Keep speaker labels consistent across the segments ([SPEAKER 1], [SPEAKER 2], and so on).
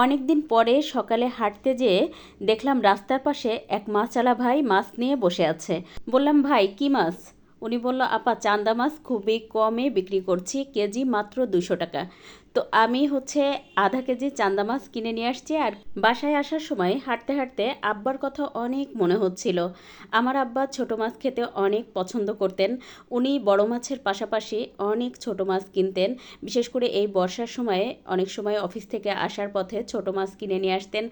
[SPEAKER 1] অনেক দিন পরে সকালে হাঁটতে যেয়ে দেখলাম রাস্তার পাশে এক মাছওয়ালা ভাই মাছ নিয়ে বসে আছে। বললাম, ভাই কি মাছ? উনি বলল, আপা চান্দা মাছ খুবই কমে বিক্রি করছি, কেজি মাত্র 200 টাকা। তো আমি আধা কেজি চান্দা মাছ কিনে নিয়ে আসছি। আর বাসায় আসার সময় হাঁটতে হাঁটতে আব্বার কথা অনেক মনে হচ্ছিল। আমার আব্বা ছোট মাছ খেতে অনেক পছন্দ করতেন। উনি বড় মাছের পাশাপাশি অনেক ছোট মাছ কিনতেন। বিশেষ করে এই বর্ষার সময়ে অনেক সময় অফিস থেকে আসার পথে ছোট মাছ কিনে নিয়ে আসতেন।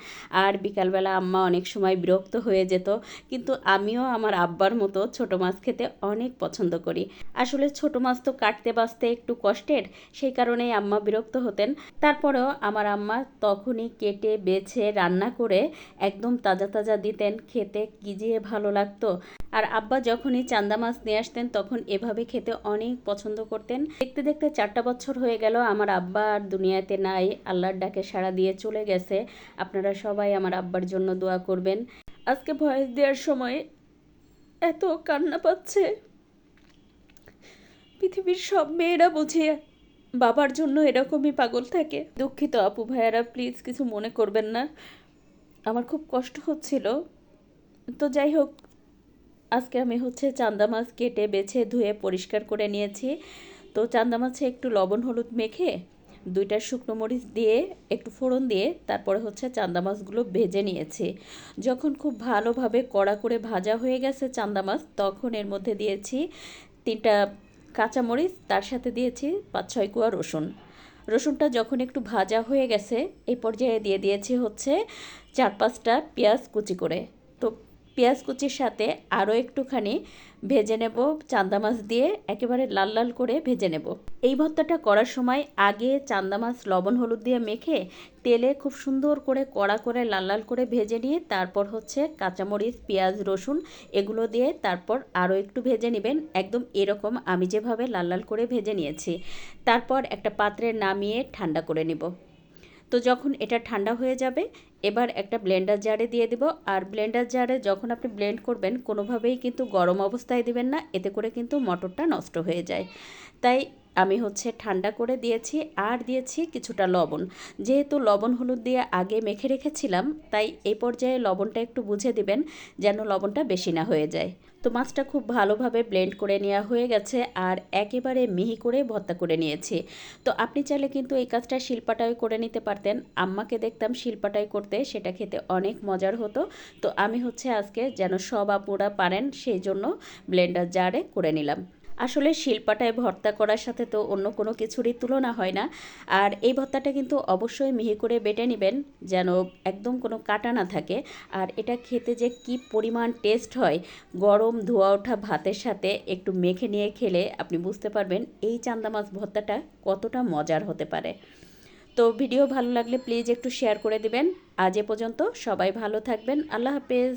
[SPEAKER 1] আর বিকালবেলা আম্মা অনেক সময় বিরক্ত হয়ে যেত, কিন্তু আমিও আমার আব্বার মতো ছোট মাছ খেতে অনেক পছন্দ করি। আসলে ছোট মাছ তো কাটতে বাছতে একটু কষ্টের, সেই কারণেই আম্মা বিরক্ত হতেন। তারপরেও আমার আম্মা তখনই কেটে বেছে রান্না করে একদম তাজা তাজা দিতেন, খেতে কি যে ভালো লাগতো। আর আব্বা যখনই চান্দা মাছ নিয়ে আসতেন তখন এভাবে খেতে অনেক পছন্দ করতেন। দেখতে দেখতে 4টা বছর হয়ে গেল, আমার আব্বা আর দুনিয়াতে নাই, আল্লাহর ডাকে সাড়া দিয়ে চলে গেছে। আপনারা সবাই আমার আব্বার জন্য দোয়া করবেন। আজকে ভয়েস দেওয়ার সময় এত কান্না পাচ্ছে। পৃথিবীর সব মেয়েরা বুঝে বাবার জন্য এরকমই পাগল থাকে। দুঃখিত আপু ভাইয়ারা, প্লিজ কিছু মনে করবেন না, আমার খুব কষ্ট হচ্ছিল। তো যাই হোক, আজকে আমি চান্দা মাছ কেটে বেছে ধুয়ে পরিষ্কার করে নিয়েছি। তো চান্দা মাছে একটু লবণ হলুদ মেখে 2টা শুকনো মরিচ দিয়ে একটু ফোড়ন দিয়ে তারপরে চান্দা মাছগুলো ভেজে নিয়েছি। যখন খুব ভালোভাবে কড়া করে ভাজা হয়ে গেছে চান্দা মাছ, তখন এর মধ্যে দিয়েছি 3টা কাঁচামরিচ, তার সাথে দিয়েছি 5-6 কোয়া রসুন। রসুনটা যখন একটু ভাজা হয়ে গেছে, এই পর্যায়ে দিয়ে দিয়েছি 4-5টা পেঁয়াজ কুচি করে। তো পেঁয়াজ কুচির সাথে আরও একটুখানি ভেজে নেব, চান্দা মাছ দিয়ে একেবারে লাল লাল করে ভেজে নেব। এই ভর্তাটা করার সময় আগে চান্দা মাছ লবণ হলুদ দিয়ে মেখে তেলে খুব সুন্দর করে কড়া করে লাল লাল করে ভেজে নিয়ে তারপর কাঁচামরিচ পেঁয়াজ রসুন এগুলো দিয়ে তারপর আরও একটু ভেজে নেবেন, একদম এরকম আমি যেভাবে লাল লাল করে ভেজে নিয়েছি। তারপর একটা পাত্রে নামিয়ে ঠান্ডা করে নেব। তো যখন এটা ঠান্ডা হয়ে যাবে, এবার একটা ব্লেন্ডার জারে দিয়ে দিব। আর ব্লেন্ডার জারে যখন আপনি ব্লেন্ড করবেন, কোনোভাবেই কিন্তু গরম অবস্থায় দিবেন না, এতে করে কিন্তু মটরটা নষ্ট হয়ে যায়। তাই আমি ঠান্ডা করে দিয়েছি, আর দিয়েছি কিছুটা লবণ। যেহেতু লবণ হলুদ দিয়ে আগে মেখে রেখেছিলাম, তাই এই পর্যায়ে লবণটা একটু বুঝে দিবেন যেন লবণটা বেশি না হয়ে যায়। তো মাছটা খুব ভালোভাবে ব্লেন্ড করে নেওয়া হয়ে গেছে, আর একেবারে মিহি করে ভর্তা করে নিয়েছি। তো আপনি চাইলে কিন্তু এই কাজটা শিলপাটায় করে নিতে পারতেন। আম্মাকে দেখতাম শিলপাটায় করতে, সেটা খেতে অনেক মজার হতো। তো আমি আজকে যেন সব আপুরা পারেন সেই জন্য ব্লেন্ডার জারে করে নিলাম। আসলে শিলপাটায় ভর্তা করার সাথে তো অন্য কোনো কিছুরই তুলনা হয় না। আর এই ভর্তাটা কিন্তু অবশ্যই মিহি করে বেটে নেবেন, যেন একদম কোনো কাটা না থাকে। আর এটা খেতে যে কি পরিমাণ টেস্ট হয়, গরম ধোয়া ওঠা ভাতের সাথে একটু মেখে নিয়ে খেলে আপনি বুঝতে পারবেন এই চান্দা মাছ ভর্তাটা কতটা মজার হতে পারে। তো ভিডিও ভালো লাগলে প্লিজ একটু শেয়ার করে দিবেন। আজ এ পর্যন্ত, সবাই ভালো থাকবেন, আল্লাহ হাফেজ।